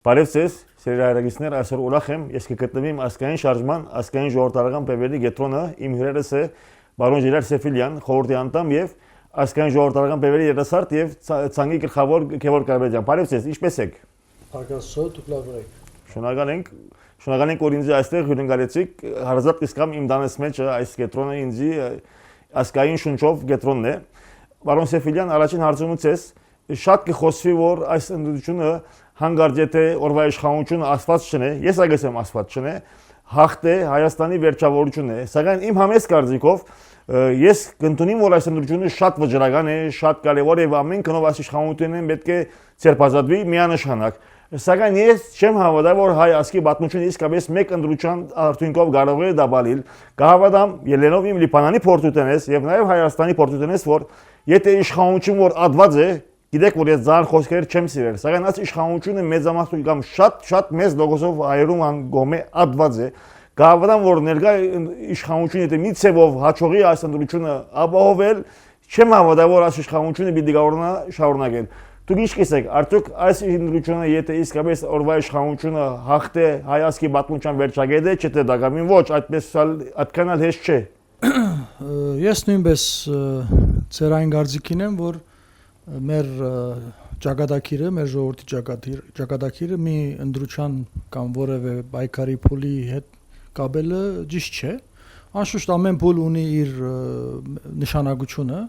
Բարևձեզ, սիրահարագիցներ, այսօր ուրախ եմ, ես կգտնվեմ ազգային շարժման, ազգային ժողովրդական բևերի գետրոնը, իմ հյուրերս է բարոն Ժիրայր Սեֆիլյան, խորհրդի անդամ եւ ազգային ժողովրդական բևերի երիտասարդ եւ ցանկի գլխավոր Գևորգ Կարապետյան։ Բարևձեզ, ինչպե՞ս եք։ Արգասո դուք լավ եք։ Շնորհակալ ենք, որ ինձ այստեղ հյուրընկալեցիք, հարազատ կսկամ իմ դանես մեջ այս գետրոնը ինձ ազգային շունչով գետրոնն է։ Բարոն Սեֆիլյան, առաջին հարցումից ես շատ կխոսվի, որ այս ընդդիմությունը հանգարտ եթե օրվա իշխանությունը ասված չնե, ես այգես եմ ասված չնե, հաղթե Հայաստանի վերջավորությունն է, սակայն իմ համեստ կարծիքով ես կընդունեմ, որ այս ընդդիմությունը շատ վճռական է, շատ կարևոր է եւ ամեն կնով այս իշխանությունն պետք է ցերպազատվի միանշանակ, սակայն ես չեմ հավատալ, որ հայ ազգի պատմությունը իսկապես մեկ ընդդիմության արդյունքով կարող է դաբալել, կհավատամ ելնելով իմ Լիբանանի փորձությունից եւ նաեւ Հայաստանի փորձությունից, որ եթե իշխանություն որ ադված է Գիտեք, որ ես ձան խոսքեր չեմ սիրել, սակայն այս իշխանությունը մեծամասնություն կամ շատ մեծ լոգոսով հայերում անգոմե ադված է, կհավատամ, որ ներկա իշխանությունը եթե մի ցևով հաջողի այս ընդդիմությունը ապահովել, չեմ հավատալ, որ այս իշխանությունը պիտի կարողանա շարունակել։ Դուք ինչ կասեք, արդյոք այս ընդդիմությունը եթե իսկապես օրվա իշխանությունը հաղթե հայ ազգի պատմության վերջագետ է, չէ՞ դակամին ոչ, այդպես այդքան էլ հեշտ չէ։ Ես նույնպես ծեր այն գարձիկին եմ, որ մեր ճակատագիրը, մեր ժողովրդի ճակատագիրը մի ընդրության կամ որևէ պայքարի փուլի հետ կապելը ճիշտ չէ։ Անշուշտ ամեն փուլ ունի իր նշանակությունը։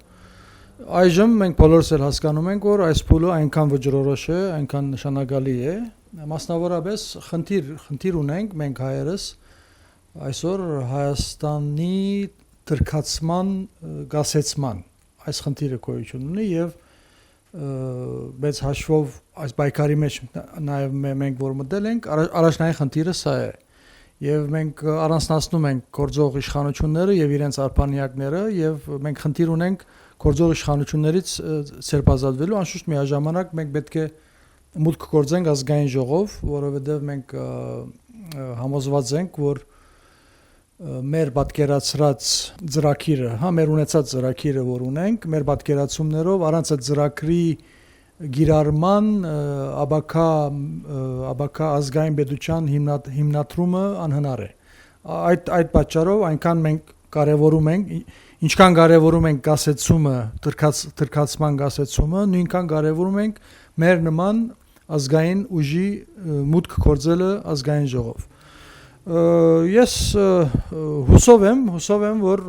Այժմ մենք բոլորս էլ հասկանում ենք, որ այս փուլը այնքան վճռորոշ է, այնքան նշանակալի է։ Մասնավորապես խնդիր ունենք մենք հայերս այսօր Հայաստանի տրքացման, գասեցման այս խնդիրը գոյություն ունի եւ բայց հաշվով այս բայկարի մեջ նաև մենք որ մտել ենք առաջնային խնդիրը սա է եւ մենք առանձնացնում ենք գործող իշխանությունները եւ իրենց արբանյակները եւ մենք խնդիր ունենք գործող իշխանություններից ցերպազատվելու անշուշտ միաժամանակ մենք պետք է մուտք գործենք ազգային ժողով որովհետեւ մենք համոզված ենք որ մեր պատկերացրած ծրագիրը, մեր ունեցած ծրագիրը, որ ունենք, մեր պատկերացումներով առանց այդ ծրագրի գիրառման աբակա ազգային պետության հիմնադրումը անհնար է։ Այդ պատճառով այնքան մենք կարևորում ենք, ինչքան կարևորում ենք գասեցումը, տրքացման գասեցումը, նույնքան կարևորում ենք մեր նման ազգային ուժի մուտք գործելը ազգային ժողով։ Ես հուսով եմ, որ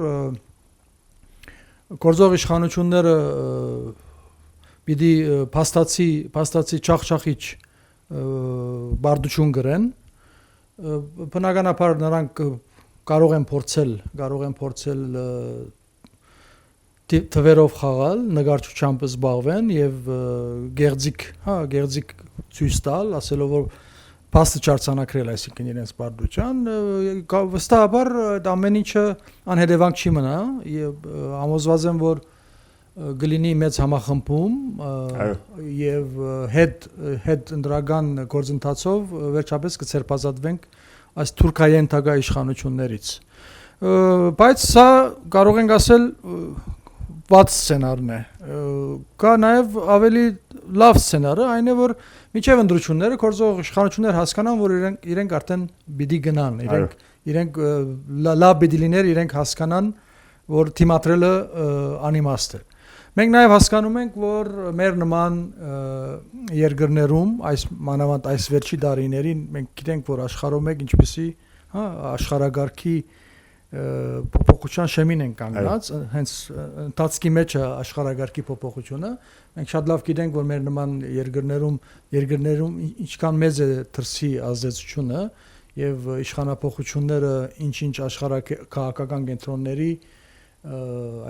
գործող իշխանությունները պիտի փաստացի չախչախիչ բարդություն գրեն, բնականաբար նրանք կարող են փորձել թվերով խաղալ, նկարչությամբ զբաղվեն եւ գեղձիկ ցույց տալ, ասելով որ Փաստը չարցանակրել, այսինքն իրենց բարդության, վստահաբար այդ ամեն ինչը անհետևանք չի մնա եւ համոզված եմ, որ գլինի մեծ համախմբում եւ հետ ընդրական գործընթացով վերջապես կցերպազատվենք այս թուրքայեն թագա իշխանություններից։ Բայց սա կարող ենք ասել վատ սցենարն է։ Կա նաև ավելի լավ սցենարը, այն է որ միջև ընդրությունները գործող իշխանություններ հասկանան, որ իրենք արդեն պիտի գնան, իրենք լավ պիտի լիներ, իրենք հասկանան, որ թիմադրելը անիմաստ է։ Մենք նաև հասկանում ենք, որ մեր նման երկրներում, մանավանդ այս վերջի տարիներին մենք գիտենք, որ աշխարհում եք ինչպեսի, աշխարհագարքի փոփոխության շեմին են կանգնած, հենց ընթացքի մեջ է աշխարհագարքի փոփոխությունը։ Մենք շատ լավ գիտենք, որ մեր նման երկրներում ինչքան մեծ է դրսի ազդեցությունը եւ իշխանապողությունները ինչ աշխարհաքաղաքական կենտրոնների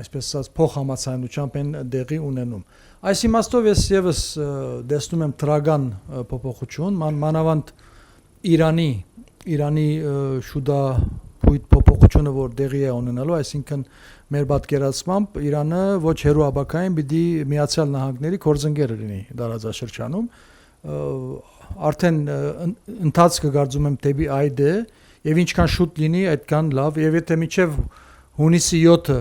այսպես ասած փոխհամացանությամբ են դեղի ունենում։ Այս իմաստով ես եւս տեսնում եմ դրական փոփոխություն, մանավանդ Իրանի շուտա փոփոխությունը, որ դեղի է ունենալու, այսինքն մեր պատկերացմամբ Իրանը ոչ հերու աբակային պիտի Միացյալ Նահանգների գործընկեր լինի տարածաշրջանում, արդեն ընթացքը կարծում եմ դեպի այդ է եւ ինչքան շուտ լինի, այդքան լավ եւ եթե միջև հունիսի 7-ը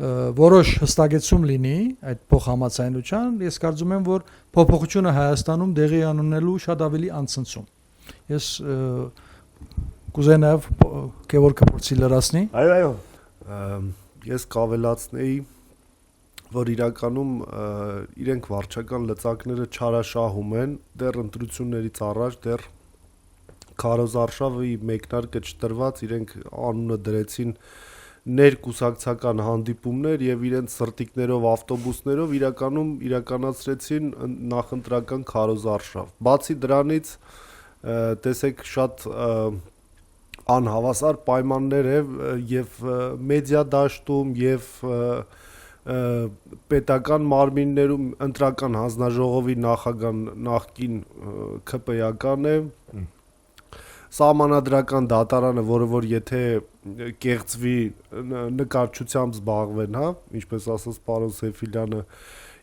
որոշ հստակեցում լինի այդ փոխհամաձայնության, ես կարծում եմ, որ փոփոխությունը Հայաստանում դեղի ունենալու շատ ավելի անցնցում։ Ես կուզեի նաև Գևորգը փորձի լրացնի։ Այո։ Ես կավելացնեի, որ իրականում իրենք վարչական լծակները չարաշահում են, դեռ ընտրություններից առաջ, դեռ քարոզարշավի մեկնարկը չտրված, իրենք անունը դրեցին ներկուսակցական հանդիպումներ եւ իրենց սրտիկներով ավտոբուսներով իրականում իրականացրեցին նախընտրական քարոզարշավ։ Բացի դրանից տեսեք շատ անհավասար պայմաններ եւ մեդիա դաշտում եւ պետական մարմիններում ընտրական հանձնաժողովի նախագահ նախկին ԿՊ-ական է Սահմանադրական դատարանը, որը որ եթե կեղծվի նկարչությամբ զբաղվեն, հա, ինչպես ասաց պարոն Սեֆիլյանը,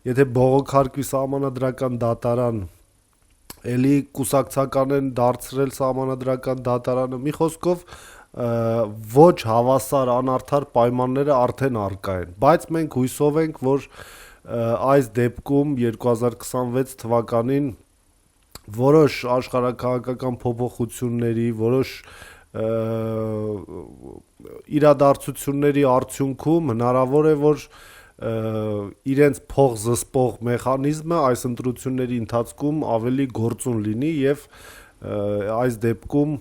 եթե բողոքարկվի Սահմանադրական դատարան, էլի կուսակցական են դարձրել Սահմանադրական դատարանը, մի խոսքով ոչ հավասար անարդար պայմանները արդեն առկա են, բայց մենք հույսով ենք, որ այս դեպքում 2026 թվականին որոշ աշխարհաքաղաքական փոփոխությունների, որոշ իրադարձությունների արդյունքում հնարավոր է, որ իրենց փոխզսպող մեխանիզմը այս ընտրությունների ընթացքում ավելի գործուն լինի եւ այս դեպքում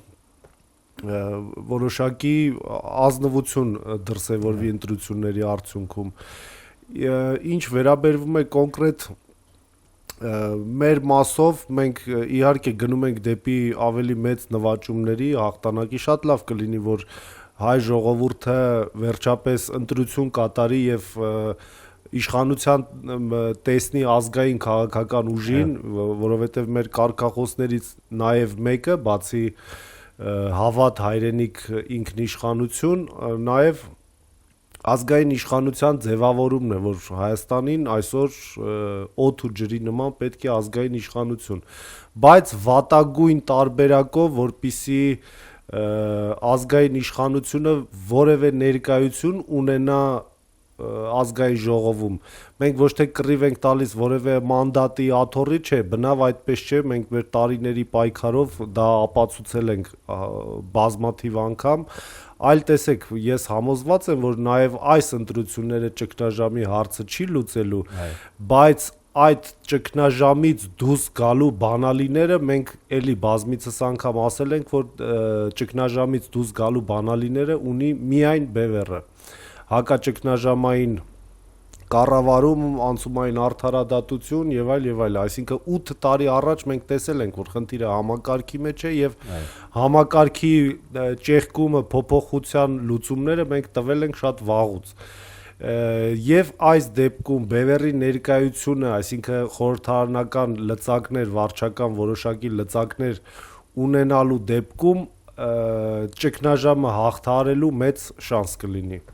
որոշակի ազնվություն դրսևորվի ընտրությունների արդյունքում։ Ինչ վերաբերվում է կոնկրետ մեր մասով մենք իհարկե գնում ենք դեպի ավելի մեծ նվաճումների հաղթանակի, շատ լավ կլինի, որ հայ ժողովուրդը վերջապես ընտրություն կատարի եւ իշխանության տեսնի ազգային քաղաքական ուժին, որովհետեւ մեր կարգախոսներից նաեւ մեկը, բացի հավատ, հայրենիք, ինքնիշխանություն, նաեւ ազգային իշխանության ձևավորումն է, որ Հայաստանին այսօր օդ ու ջրի նման պետք է ազգային իշխանություն, բայց վատագույն տարբերակով, որպիսի ազգային իշխանությունը որևէ ներկայություն ունենա ազգային ժողովում։ Մենք ոչ թե կռիվ ենք տալիս որևէ մանդատի աթոռի, չէ, բնավ այդպես չէ, մենք մեր տարիների պայքարով դա ապացուցել ենք բազմաթիվ անգամ, այլ տեսեք, ես համոզված եմ, որ նաև այս ընտրությունները ճգնաժամի հարցը չի լուծելու, բայց այդ ճգնաժամից դուրս գալու բանալիները մենք էլի բազմիցս անգամ ասել ենք, որ ճգնաժամից դուրս գալու բանալիները ունի միայն բևեռը, հակաճգնաժամային կառավարում, անցումային արդարադատություն եւ այլ, այսինքն 8 տարի առաջ մենք տեսել ենք, որ խնդիրը համակարգի մեջ է եւ համակարգի ճեղքումը, փոփոխության լուծումները մենք տվել ենք շատ վաղուց։ Եվ այս դեպքում բևեռի ներկայությունը, այսինքն խորհրդարանական լծակներ, վարչական որոշակի լծակներ ունենալու դեպքում ճգնաժամը հաղթահարելու մեծ շանս կլինի։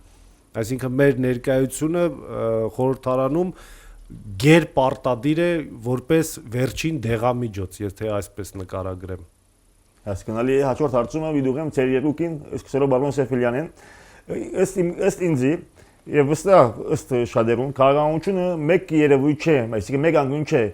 Այսինքն մեր ներկայությունը խորհրդարանում գերպարտադիր է որպես վերջին դեղամիջոց, եթե այսպես նկարագրեմ։ Հասկանալի է, հաջորդ հարցումը վիդուղեմ ծեր երկուքին, սկսելով բարոն Սեֆիլյանեն, ըստ ինձի եւ ըստ շատերուն քաղաքականությունը մեկ երևույթ չէ, այսինքն մեկ անգույն չէ,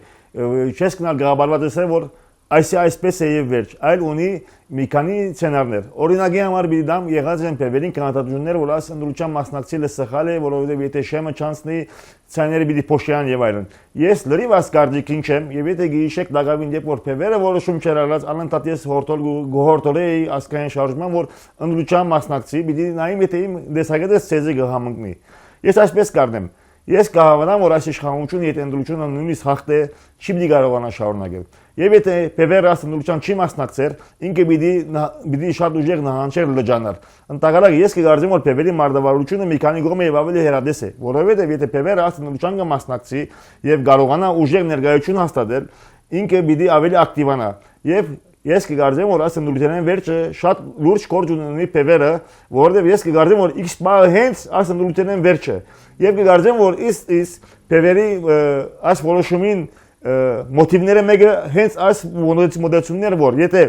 չես գնալ գաղաբարված է, որ այսպես է եւ վերջ, այլ ունի մի քանի սցենարներ։ Օրինակի համար բիդամ եղած են բևերին կանոնադրություններ, որ այս ընդրության մասնակցելը սխալ է, որովհետեւ եթե շեմը չանցնի, ցայները պիտի փոշյան եւ այլն։ Ես լրիվ ասկարդիկին չեմ եւ եթե գիշեք դակավին դեպ որ բևերը որոշում չեր արած, անընդհատ ես հորտորեի ասկային շարժման, որ ընդրության մասնակցի, պիտի նայեմ եթե իմ դեսագետը ցեզի գհամընկնի։ Ես այսպես կառնեմ։ Ես կհավանամ, որ այս իշխանությունը եթե ընդրությունը նույնիսկ հաղթե չի պիտի կարողանա շարունակել։ Եվ եթե բևերը այս ընդրության չի մասնակցեր, ինքը պիտի շատ ուժեղ նահանջեր լրջանար։ Ընդհանրապես ես կգարձեմ, որ բևերի մարտավարությունը մի քանի կողմ եւ ավելի հերադես է, որովհետեւ եթե բևերը այս ընդրության կմասնակցի եւ կարողանա ուժեղ ներկայություն հաստատել, ինքը պիտի ավելի ակտիվանա։ Եւ ես կգարձեմ, որ այս ընդրությունների վերջը շատ լուրջ գործ ունի բևերը, որովհետեւ ես կգարձեմ, որ X բանը հենց այս ընդրությունների վերջը։ Եվ կգարձեմ, որ իս բևերի այս որոշումին մոտիվները մեկը հենց այս մոդելությունները, որ եթե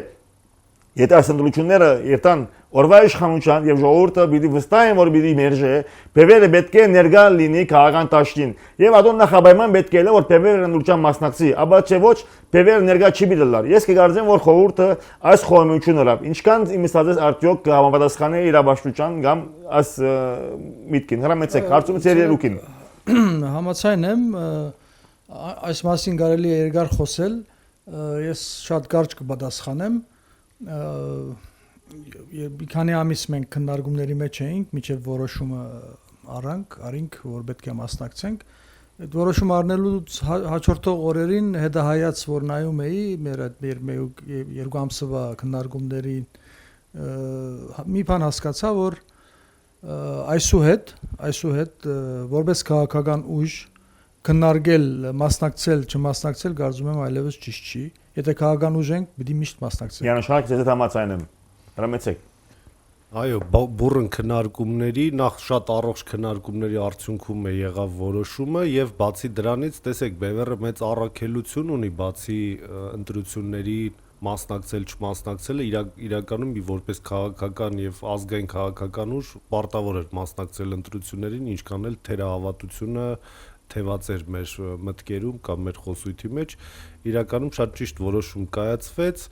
Եթե այս ընդրությունները երթան օրվա իշխանության եւ ժողովուրդը պիտի վստահ են, որ պիտի մերժե, բևերը պետք է ներկա լինի քաղաքական դաշտին եւ ադոն նախաբայման պետք է որ բևերը ընդրության մասնակցի, ապա չէ ոչ բևերը ներկա չի պիտի լար։ Ես կգարձեմ, որ ժողովուրդը այս խոհեմությունը լավ ինչքան իմստացես արդյոք համապատասխանի իրավաշտության կամ այս միտքին հրամեցեք հարցումից երելուքին։ Համաձայն եմ, այս մասին կարելի է երկար խոսել, ես շատ կարճ կպատասխանեմ։ Մի քանի ամիս մենք քննարկումների մեջ էինք, միջև որոշումը արինք, որ պետք է մասնակցենք։ Այդ որոշումը առնելուց հաջորդող օրերին հետահայաց, որ նայում էի մեր երկու ամսվա քննարկումների մի բան հասկացա, որ այսուհետ որպես քաղաքական ուժ քննարկել, մասնակցել, չմասնակցել, կարծում եմ այլևս ճիշտ չի։ Եթե քաղաքական ուժ ենք, պիտի միշտ մասնակցենք։ Յանաշակ ձեզ հետ համաձայն եմ։ Հրամեցեք։ Այո, բուրըն քննարկումների, նախ շատ առողջ քննարկումների արդյունքում է եղավ որոշումը եւ բացի դրանից, տեսեք, Բևերը մեծ առաքելություն ունի բացի ընտրությունների մասնակցել, չմասնակցելը, իրականում որպես քաղաքական եւ ազգային քաղաքական ուժ պարտավոր էր մասնակցել ընտրություններին, ինչքան էլ թերահավատությունը թեված էր մեր մտքերում կամ մեր խոսույթի մեջ, իրականում շատ ճիշտ որոշում կայացվեց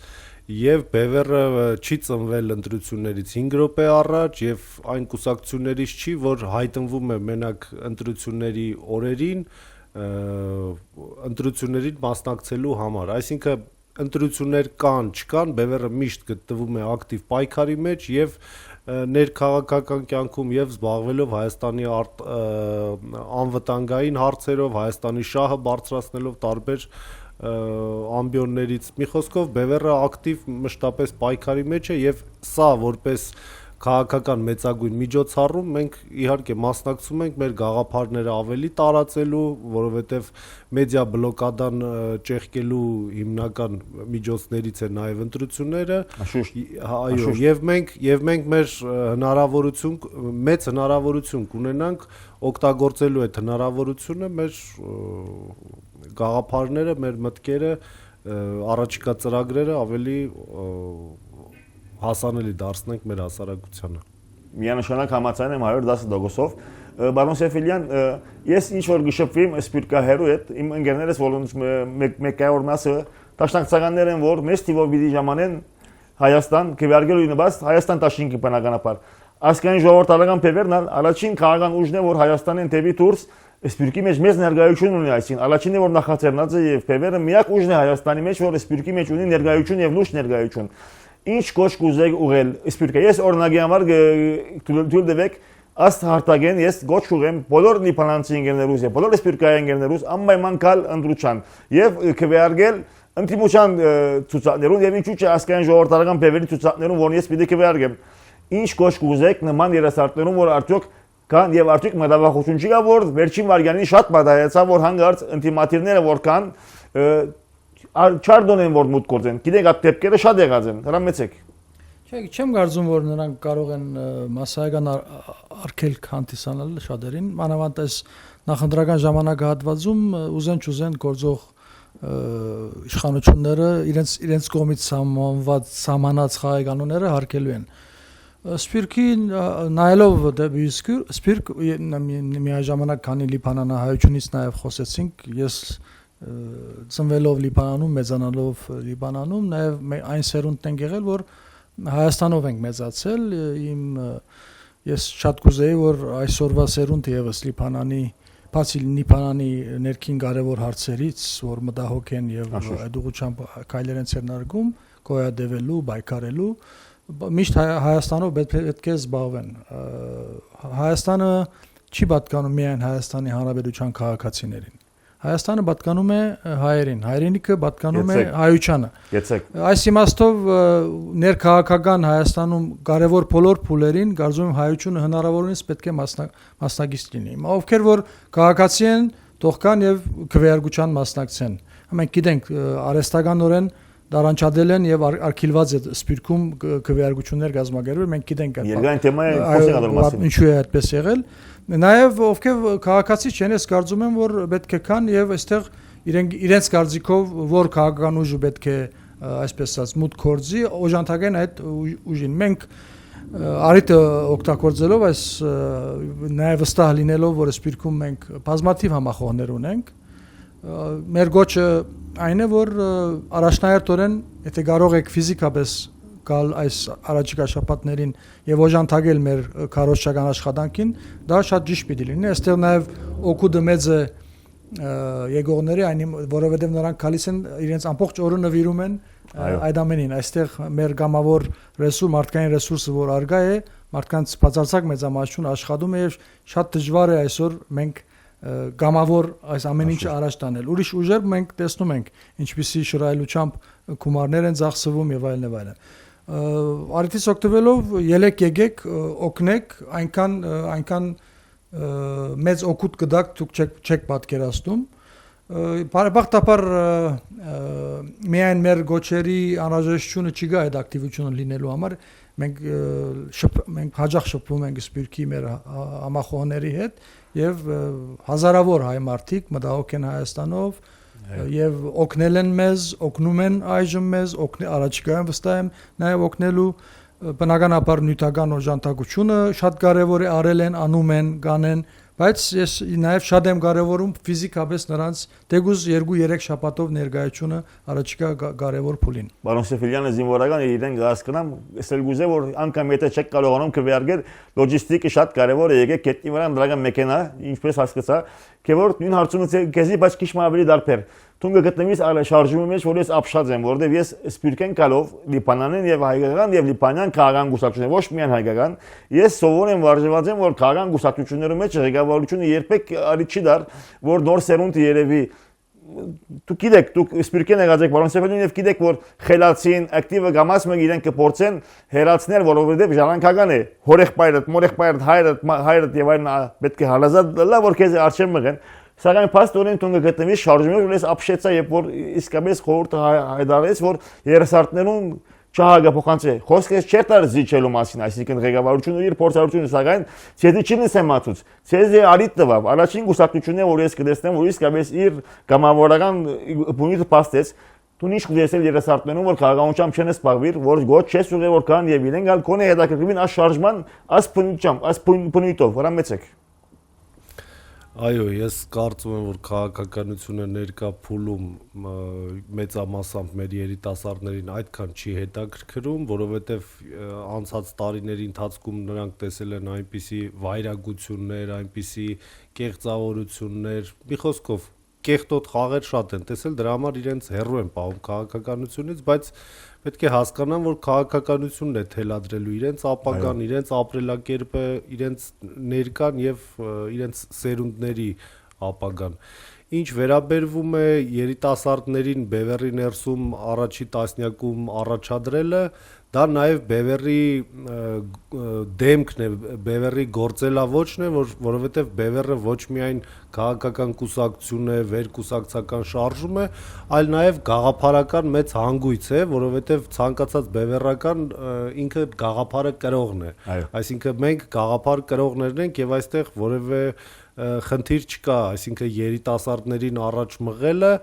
եւ Բևերը չի ծնվել ընտրություններից 5 րոպե առաջ եւ այն կուսակցություններից չի, որ հայտնվում է մենակ ընտրությունների օրերին ընտրություններին մասնակցելու համար, այսինքն ընտրություններ կան, չկան, Բևերը միշտ գտնվում է ակտիվ պայքարի մեջ եւ ներքաղաքական կյանքում եւ զբաղվելով Հայաստանի անվտանգային հարցերով, Հայաստանի շահը բարձրացնելով տարբեր ամբիոններից։ Մի խոսքով Բևերը ակտիվ մշտապես պայքարի մեջ է եւ սա որպես քաղաքական մեծագույն միջոցառում մենք իհարկե մասնակցում ենք մեր գաղափարները ավելի տարածելու, որովհետև մեդիա բլոկադան ճեղքելու հիմնական միջոցներից է նաև ընտրությունները։ Այո, եւ մենք մեր մեծ հնարավորություն կունենանք օգտագործելու այդ հնարավորությունը մեր գաղափարները, մեր մտքերը, առաջիկա ծրագրերը ավելի հասանելի դարձնենք մեր հասարակությանը։ Միանշանակ համաձայն եմ 110%-ով։ Բարոն Սեֆիլյան, ես ինչ որ գշփվիմ սպիրկահերու հետ, իմ ընկերներս որոնց մեկայոր մասը տաշնակցականներ են, որ մեծ թիվով պիտի ժամանեն Հայաստան, քվեարկելու նպաստ Հայաստան տաշինքի բնականաբար։ Ասկային ժողովրդական բևերն առաջին քաղաքական ուժն է, որ Հայաստանին դեպի դուրս սպիրկի մեջ մեծ ներկայություն ունի, այսին առաջինն է որ նախաձեռնած է եւ բևերը միակ ուժն է Հայաստանի մեջ, որ սպիրկի մեջ ունի ներկայություն եւ լուրջ ներկայություն։ Ինչ կոչ կուզեք ուղել սպիրկը։ Ես օրինակի համար թույլ տվեք ըստ հարտագեն ես գոչ կուղեմ բոլոր լիբանանցի ընկերներուս եւ բոլոր սպիրկայի ընկերներուս անպայման կալ ընդրության եւ քվեարկել ընդդիմության ցուցակներուն եւ ինչու՞ չէ ասկային ժողովրդական բևերի ցուցակներուն, որ ես պիտի քվեարկեմ։ Ինչ կոչ կուզեք նման երասարտներում, որ արդյոք կան եւ արդյոք մտավախություն չի գա, որ վերջին վարյանին շատ մտահայացավ, որ հանգարց ինտիմատիվները որ կան չարդոն են որ մուտք գործեն։ Գիտեք, այդ դեպքերը շատ եղած են։ Հրամեցեք։ Չէ, չեմ կարծում, որ նրանք կարող են մասսայական արգելք հանդիսանալ շատերին, մանավանդ այս նախընտրական ժամանակահատվածում ուզեն գործող իշխանությունները իրենց կողմից սահմանած խաղաղանունները հարգելու են։ Սպիրկի նայելով դեպի Սպիրկ միաժամանակ քանի լիբանանահայությունից նաև խոսեցինք, ես ծնվելով Լիբանանում, մեծանալով Լիբանանում, նաև այն սերունդն ենք եղել, որ Հայաստանով ենք մեծացել, ես շատ կուզեի, որ այսօրվա սերունդը եւս Լիբանանի ներքին կարևոր հարցերից, որ մտահոգ են եւ այդ ուղղությամբ քայլեր են ցերնարգում, գոյատևելու, պայքարելու, միշտ Հայաստանով պետք է զբաղվեն։ Հայաստանը չի պատկանում միայն Հայաստանի Հանրապետության քաղաքացիներին։ Հայաստանը պատկանում է հայերին, հայրենիքը պատկանում է հայությանը։ Այս իմաստով ներքաղաքական Հայաստանում կարևոր բոլոր փուլերին կարծում եմ հայությունը հնարավորինս պետք է մասնակից լինի։ Ովքեր որ քաղաքացի են, թող կան եւ քվեարկության մասնակցեն։ Մենք գիտենք արհեստականորեն դարանչադել են եւ արգելված է Սպիրկում քվեարկություններ կազմակերպել, մենք գիտենք Երգային թեմա է խոսել մասին։ Ինչու է այդպես եղել։ Նաեւ ովքեր քաղաքացի չեն, ես կարծում եմ, որ պետք է կան եւ այստեղ իրենց կարծիքով որ քաղաքական ուժը պետք է այսպես ասած մուտք կորձի օժանդակեն այդ ուժին մենք արիթը օգտագործելով այս նաև վստահ լինելով որ սպիրկում մենք բազմաթիվ համախոհներ ունենք մեր գոչը այն է որ առաջնահերթորեն եթե կարող եք ֆիզիկապես գալ այս առաջիկա շաբաթներին եւ օժանդակել մեր քարոզչական աշխատանքին դա շատ ճիշտ պիտի լինի այստեղ նաև օգուտը մեծ է եկողների այն որովհետեւ նրանք գալիս են իրենց ամբողջ օրը նվիրում են այդ ամենին այստեղ մեր գամավոր մարդկային ռեսուրսը որ արգա է մարդկանց բացարձակ մեծամասնություն աշխատում է եւ շատ դժվար է այսօր մենք գամավոր այս ամեն ինչը առաջ տանել ուրիշ ուժեր մենք տեսնում ենք ինչպիսի շռայլությամբ գումարներ են ծախսվում եւ այլն արիթից օգտվելով եկեք օգնեք այնքան մեծ օգուտ կդակ դուք չեք պատկերացնում բարեբախտաբար միայն մեր գոչերի անհրաժեշտությունը չի գա այդ ակտիվությունը լինելու համար մենք հաջող շփվում ենք սպիրկի մեր համախոհների հետ եւ հազարավոր հայ մարդիկ մտահոգ են Հայաստանով եւ օգնել են մեզ օգնում են այժմ մեզ առաջիկայում վստահ եմ նաեւ օգնելու բնականաբար նյութական օժանդակությունը շատ կարեւոր է արել են անում են կանեն բայց ես նաև շատ եմ կարևորում ֆիզիկապես նրանց դեգուզ 2-3 շաբաթով ներկայությունը առաջիկա կարևոր փուլին Պարոն Սեֆիլյանը զինվորական իրեն հասկանամ ասել գուզե որ անգամ եթե չեք կարողանում քվեարկել լոջիստիկը շատ կարևոր է եկեք գետնի վրա դրական մեքենա ինչպես հասկացա որ նույն հարցումը քեզի բայց քիչ ավելի դարբեր Թունգը գտնվից այլ շարժումի մեջ որ ես ապշած եմ որովհետև ես սպիրկեն կալով լիբանանին եւ հայկական եւ լիբանյան քաղաքական գուսակցություններ ոչ միայն հայկական ես սովոր եմ վարժված եմ որ քաղաքական գուսակցությունների մեջ ղեկավարությունը երբեք արի չի դար որ նոր սերունդը երևի դուք գիտեք դուք սպիրկեն եղած եք պարոն Սեֆելին եւ գիտեք որ խելացին ակտիվը գամած մենք իրենք կփորձեն հերացնել որովհետև ժառանգական է հորեղբայրդ մորեղբայրդ հայրդ եւ այլն պետք է հալազատ լավ որ քեզ արժեն մղեն Սակայն փաստորեն տունը գտնվի շարժումով ու ես ապշեցա եւ որ իսկապես խորհուրդը հայտարարեց որ երեսարտներուն չհագա փոխանցե խոսքես չէ տար զիջելու մասին այսինքն ղեկավարությունը իր փորձառությունը սակայն ցեզի չի նսեմացուց ցեզի արիտ տվավ առաջին գուսակցությունն որ ես կդեսնեմ որ իսկապես իր կամավորական բունիթը փաստեց Դու ինչ կդեսել երեսարտներուն որ քաղաքականությամբ չեն սպառվիր որ գոչ չես ուղղել որ կան եւ իրեն գալ կոնե հետաքրքրին աս շարժման աս փնուտությամբ աս փնուտով վրամեցեք Այո, ես կարծում եմ, որ քաղաքականությունը ներկա փուլում մեծամասամբ մեր երիտասարդներին այդքան չի հետաքրքրում, որովհետև անցած տարիների ընթացքում նրանք տեսել են այնպիսի վայրագություններ, այնպիսի կեղծավորություններ, մի խոսքով կեղտոտ խաղեր շատ են տեսել, դրա համար իրենց հեռու են պահում քաղաքականությունից, բայց պետք է հասկանան, որ քաղաքականությունն է թելադրելու իրենց ապագան, իրենց ապրելակերպը, իրենց ներկան եւ իրենց սերունդների ապագան։ Ինչ վերաբերվում է երիտասարդներին Բևեռի ներսում առաջի տասնյակում առաջադրելը, դա նաև Բևեռի դեմքն է, Բևեռի գործելավոճն է, որովհետև Բևեռը ոչ միայն քաղաքական կուսակցություն է, վերկուսակցական շարժում է, այլ նաև գաղափարական մեծ հանգույց է, որովհետև ցանկացած բևեռական ինքը գաղափարը կրողն է։ Այսինքն մենք գաղափար կրողներն ենք եւ այստեղ որևէ խնդիր չկա, այսինքն երիտասարդներին առաջ մղելը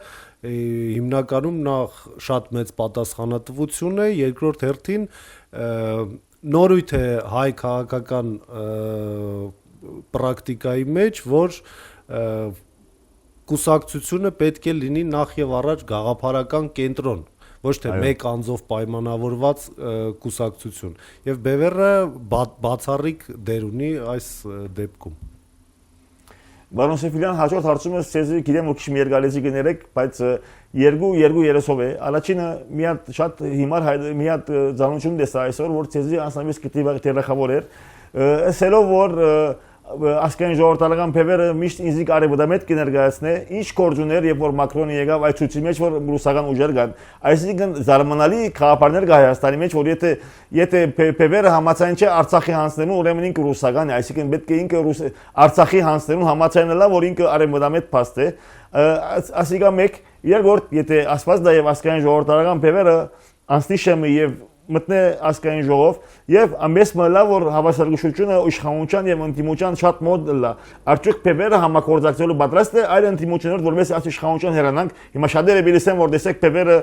հիմնականում նախ շատ մեծ պատասխանատվություն է, երկրորդ հերթին նորույթ է հայ քաղաքական պրակտիկայի մեջ, որ կուսակցությունը պետք է լինի նախ եւ առաջ գաղափարական կենտրոն, ոչ թե մեկ անձով պայմանավորված կուսակցություն, եւ Բևեռը բացառիկ դեր ունի այս դեպքում։ Բարոն Սեֆիլյան, հաջորդ հարցումը ցեզի գիտեմ որ քիչ երկալեցի կներեք, բայց երկու երեսով է։ Առաջինը մի հատ շատ հիմար մի հատ զանություն դեսա այսօր, որ ցեզի անսամից կտիվա տերախավոր էր։ Ասելով որ ասկային ժողովրդական փեվերը միշտ ինձ կարևորամետ կներկայացնե, ինչ գործ ուներ, երբ որ Մակրոնը եկավ այդ ցույցի մեջ, որ ռուսական ուժեր կան։ Այսինքն զարմանալի խաղապարներ կա Հայաստանի մեջ, որ եթե փեվերը համացային չէ Արցախի հանձնելու, ուրեմն ինքը ռուսական է, այսինքն պետք է ինքը Արցախի հանձնելու համացայինը լավ, որ ինքը արևմտամետ փաստ է։ Ասիկա մեկ, երկրորդ, եթե ասված դա եւ ասկային ժողովրդական փեվերը անցնի շեմը եւ մտնե ասկային ժողով եւ ամենից լավ որ հավասարակշռությունը իշխանության եւ ընդդիմության շատ մոտ լա արդյոք Փևերը համակորձակցելու պատրաստ է այլ ընդդիմություններ որպես այս իշխանության հերանանք հիմա շատերը բիլիսեն որ դեսեք Փևերը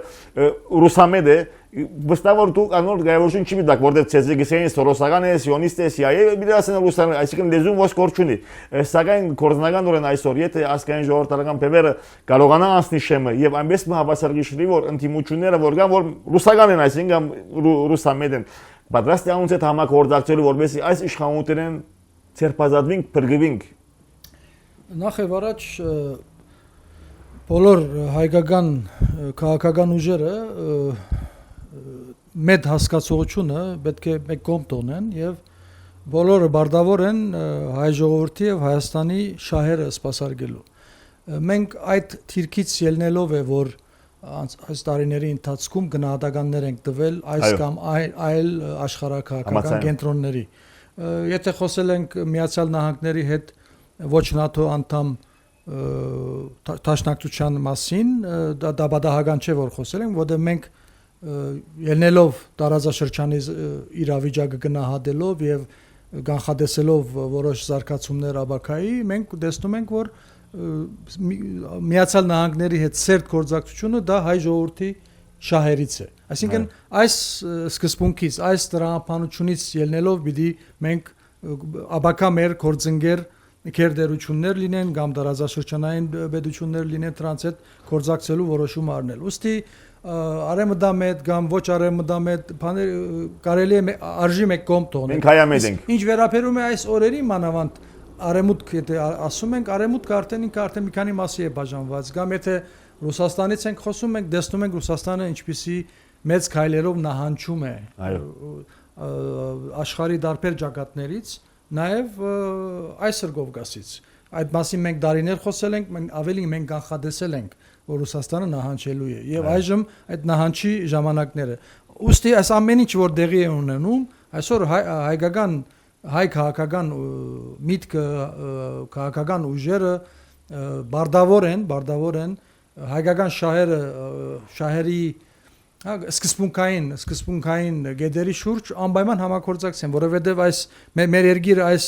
ռուսամետ է վստահ որ դուք անոր գայորություն չի միտակ որտեղ ցեզի գսեն սորոսական է սիոնիստ է CIA բիլասեն ռուսական այսինքն լեզուն ոսկ կորչունի սակայն կորզնական օրեն այսօր եթե ասկային ժողովրդական Փևերը կարողանա անցնի շեմը եւ այնպես հավասարակշռի որ ընդդիմությունները որ կան որ ռուսական են այսինքն ռուսամետ են պատրաստ է անոնց հետ համակորձակցելու որպեսզի այս իշխանություններն ցերպազատվենք բրգվենք նախ եւ առաջ բոլոր հայկական քաղաքական ուժերը մեծ հասկացողությունը պետք է մեկ կողմ տոնեն եւ բոլորը բարդավոր են հայ ժողովրդի եւ Հայաստանի շահերը սպասարկելու մենք այդ թիրքից ելնելով է որ այս տարիների ընթացքում գնահատականներ ենք տվել այս կամ այլ աշխարհակահաղական կենտրոնների եթե խոսել ենք Միացյալ Նահանգների հետ ոչ ՆԱՏՕ անդամ տաշնակցության մասին դա բադահական չէ որ խոսել ենք որտեղ մենք ելնելով տարածաշրջանի իրավիճակը գնահատելով եւ կանխատեսելով որոշ զարգացումներ աբակայի մենք տեսնում ենք որ Միացյալ Նահանգների հետ սերտ գործակցությունը դա հայ ժողովրդի շահերից է այսինքն այս սկզբունքից այս տրամաբանությունից ելնելով պիտի մենք աբակա մեր գործընկեր քերդերություններ լինեն կամ տարածաշրջանային պետություններ լինեն դրանց հետ գործակցելու որոշում առնել ուստի արեմդամետ կամ ոչ արեմդամետ բաներ կարելի է արժի մեկ կողմ տոնել մենք հայամետ ենք ինչ վերաբերում է այս օրերի մանավանդ արեմուտք եթե ասում ենք արեմուտքը արդեն մի քանի մասի է բաժանված կամ եթե Ռուսաստանից ենք խոսում ենք տեսնում ենք Ռուսաստանը ինչպիսի մեծ քայլերով նահանջում է աշխարհի դարբեր ճակատներից նաև այս Կովկասից այդ մասին մենք դարիներ խոսել ենք ավելի մենք կանխատեսել ենք որ Ռուսաստանը նահանջելու է եւ այժմ այդ նահանջի ժամանակները ուստի այս ամեն ինչ որ դեղի է ունենում այսօր հայ քաղաքական միտքը քաղաքական ուժերը բարդավոր են հայկական շահերի սկզբունքային գեդերի շուրջ անպայման համագործակցեն, որովհետև այս մեր երկիրը այս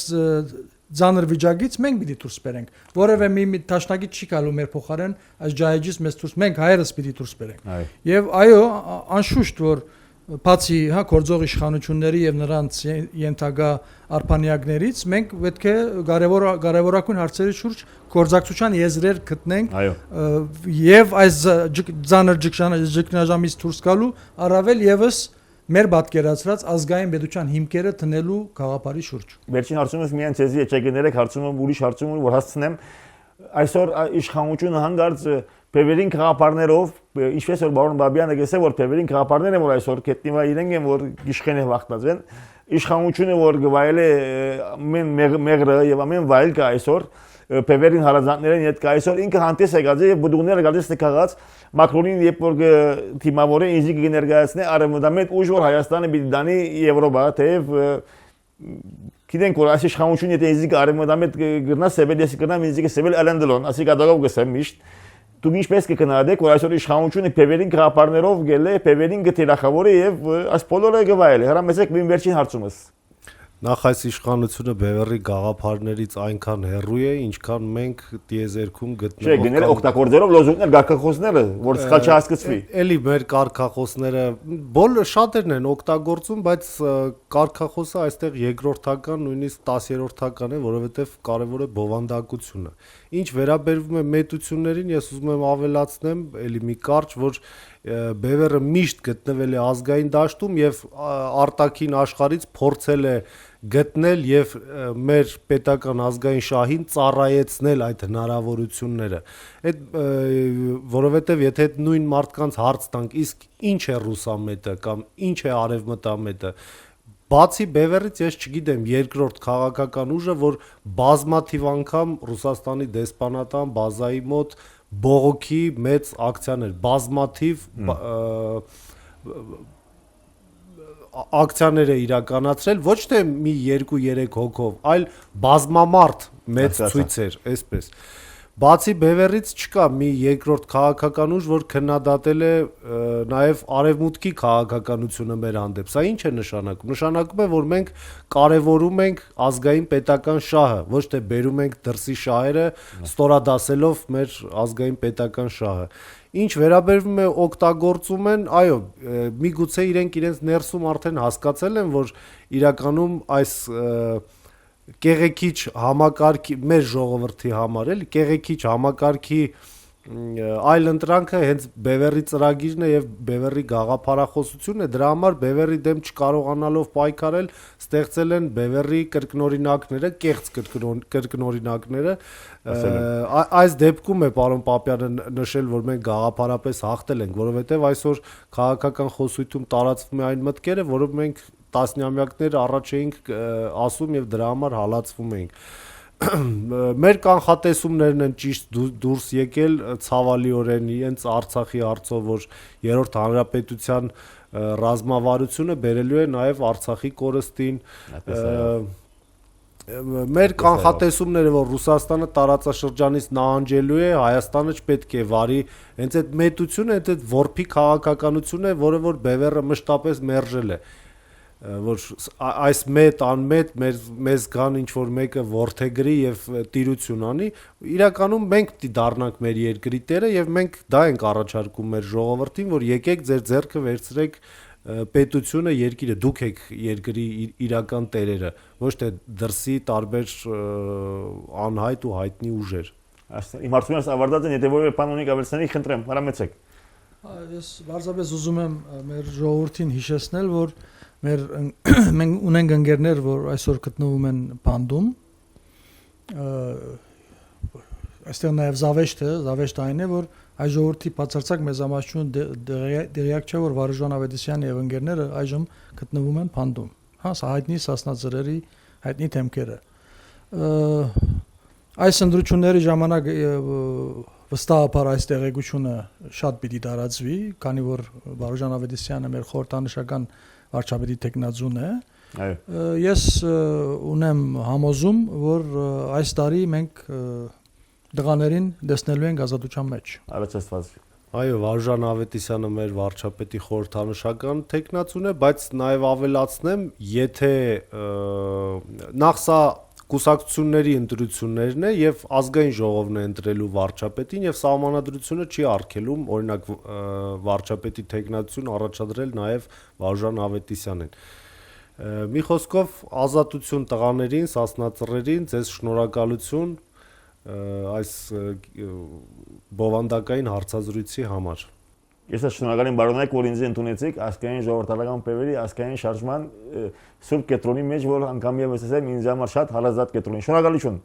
ձանր վիճակից մենք պիտի դուրս բերենք, որևէ մի տաշնակից չի գալու մեր փոխարեն այս ջահեջից մեզ դուրս մենք հայերս պիտի դուրս բերենք։ Եվ այո, անշուշտ որ բացի գործող իշխանությունների եւ նրանց ենթակա արփանյակներից մենք պետք է կարևորագույն հարցերի շուրջ գործակցության եզրեր գտնենք եւ այս ձանր ճգնաժամից դուրս գալու առավել եւս մեր պատկերացրած ազգային պետության հիմքերը տնելու գաղափարի շուրջ։ Վերջին հարցումս միայն ցեզի եչեգներեք հարցումը ուրիշ հարցում որ հասցնեմ այսօր իշխանությունը հանգարց Փևերին քաղաքապարներով ինչպես որ բարոն Բաբյանը գսե որ Փևերին քաղաքապարները որ այսօր կետնիվա իրենք են որ իշխեն է վախտած են իշխանությունը որ գվայել է ամեն մեղրը եւ ամեն վայել կա այսօր Փևերին հարազատներին հետ կա այսօր ինքը հանդես է գալիս եւ բդուղները գալիս է քաղաց Մակրոնին երբ որ թիմավորը ինձի կներկայացնի արևմտամետ ուժ որ Հայաստանը պիտի դանի Եվրոպա թեև գիտենք որ այս իշխանությունը եթե ինձի արևմտամետ գտնա սեբելեսի գտնա ինձի սեբել ալանդելոն ասի կադագով գսեմ միշտ դուք ինչպես կգնահատեք որ այսօր իշխանությունը Փևերին քաղաքապարներով գել է Փևերին գտերախավոր է եւ այս բոլորը գվայել է հրամեցեք իմ վերջին հարցումս Նախ այս իշխանությունը Բևերի գաղափարներից այնքան հեռու է, ինչքան մենք տիեզերքում գտնվող Չէ, գնել օգտագործելով լոզունգներ, գարկախոսները, որ սխալ չհասկացվի։ Էլի մեր կարկախոսները բոլոր շատերն են օգտագործում, բայց կարկախոսը այստեղ երկրորդական, նույնիսկ 10-րդական է, որովհետև կարևոր է բովանդակությունը։ Ինչ վերաբերվում է մետություններին, ես ուզում եմ ավելացնեմ, էլի մի կարճ, որ Բևերը միշտ գտնվել է ազգային դաշտում եւ արտաքին աշխարհից փորձել է գտնել եւ մեր պետական ազգային շահին ծառայեցնել այդ հնարավորությունները։ Այդ որովհետեւ եթե այդ նույն մարդկանց հարց տանք, իսկ ինչ է ռուսամետը կամ ինչ է արևմտամետը, բացի Բևերից ես չգիտեմ երկրորդ քաղաքական ուժը, որ բազմաթիվ անգամ Ռուսաստանի դեսպանատան բազայի մոտ բողոքի մեծ ակցիաներ, բազմաթիվ ակցիաներ է իրականացրել, ոչ թե մի 2-3 հոգով, այլ բազմամարդ մեծ ցույցեր, այսպես։ Բացի Բևերից չկա մի երկրորդ քաղաքական ուժ, որ քննադատել է նաև արևմուտքի քաղաքականությունը մեր հանդեպ։ Սա ինչ է նշանակում։ Նշանակում է, որ մենք կարևորում ենք ազգային պետական շահը, ոչ թե բերում ենք դրսի շահերը, ստորադասելով մեր ազգային պետական շահը։ Ինչ վերաբերվում է օգտագործում են, այո, միգուցե իրենց ներսում արդեն հասկացել են, որ իրականում այս կեղեքիչ համակարգի մեր ժողովրդի համար էլի կեղեքիչ համակարգի այլ ընտրանքը հենց Բևերի ծրագիրն է եւ Բևերի գաղափարախոսությունն է, դրա համար Բևերի դեմ չկարողանալով պայքարել ստեղծել են Բևերի կրկնօրինակները, կեղծ կրկնօրինակները, այս դեպքում է պարոն Պապյանը նշել, որ մենք գաղափարապես հաղթել ենք, որովհետեւ այսօր քաղաքական խոսույթում տարածվում է այն մտքերը, որով մենք տասնամյակներ առաջ էինք ասում եւ դրա համար հալածվում էինք։ Մեր կանխատեսումներն են ճիշտ դուրս եկել ցավալիորեն իրենց Արցախի հարցով, որ երրորդ հանրապետության ռազմավարությունը բերելու է նաեւ Արցախի կորստին։ Մեր կանխատեսումները, որ Ռուսաստանը տարածաշրջանից նահանջելու է, Հայաստանը չպետք է վարի, հենց այդ մետությունը, հենց այդ որփի քաղաքականությունն է, որը որ Բևերը մշտապես մերժել է, որ այս մեծ անմեծ մեզ կան ինչ որ մեկը ворթեգրի եւ տիրություն անի, իրականում մենք պիտի դառնանք մեր երկրի տերը եւ մենք դա ենք առաջարկում մեր ժողովրդին, որ եկեք ձեր ձեռքը վերցրեք պետությունը, երկիրը, դուք եք երկրի իրական տերերը, ոչ թե դրսի տարբեր անհայտ ու հայտնի ուժեր։ Իմ հարցումս ավարտած են, եթե որևէ բան ունի գավելցնելի, խնդրեմ, հարամեցեք։ Ես բարձրապես ուզում եմ մեր ժողովրդին հիշեցնել, որ մենք ունենք ընկերներ, որ այսօր գտնվում են բանդում, այստեղ նաև զավեշտը այն է, որ այս ժողովրդի բացարձակ մեծամասնությունը դերյակ չէ, որ Վարուժան Ավետիսյանը եւ ընկերները այժմ գտնվում են բանդում, հա, սա հայտնի Սասնաձրերի հայտնի թեմքերը։ Այս ընտրությունների ժամանակ վստահաբար այս տեղեկությունը շատ պիտի տարածվի, քանի որ Վարուժան Ավետիսյանը մեր խորհրդանշական վարչապետի տեխնազուն է։ Ես ունեմ համոզում, որ այս տարի մենք դղաներին տեսնելու ենք ազատության մեջ։ Առաջացված։ Այո, Վարուժան Ավետիսյանը մեր վարչապետի խորհրդանշական տեխնացուն է, բայց նաև ավելացնեմ, եթե նախ սա կուսակցությունների ընտրություններն է եւ ազգային ժողովն է ընտրելու վարչապետին եւ սահմանադրությունը չի արգելում օրինակ վարչապետի տեխնացություն առաջադրել նաեւ Վարուժան Ավետիսյանին։ Մի խոսքով ազատություն տղաներին, Սասնաձրերին, ձեզ շնորհակալություն այս բովանդակային հարցազրույցի համար։ Ես շնորհակալ եմ բարոնայք, որ ինձ ընդունեցիք ազգային ժողովրդական բևերի ազգային շարժման սուրբ կետրոնի մեջ, որ անգամ եւս ասեմ ինձ համար շատ հարազատ կետրոնի։ Շնորհակալություն։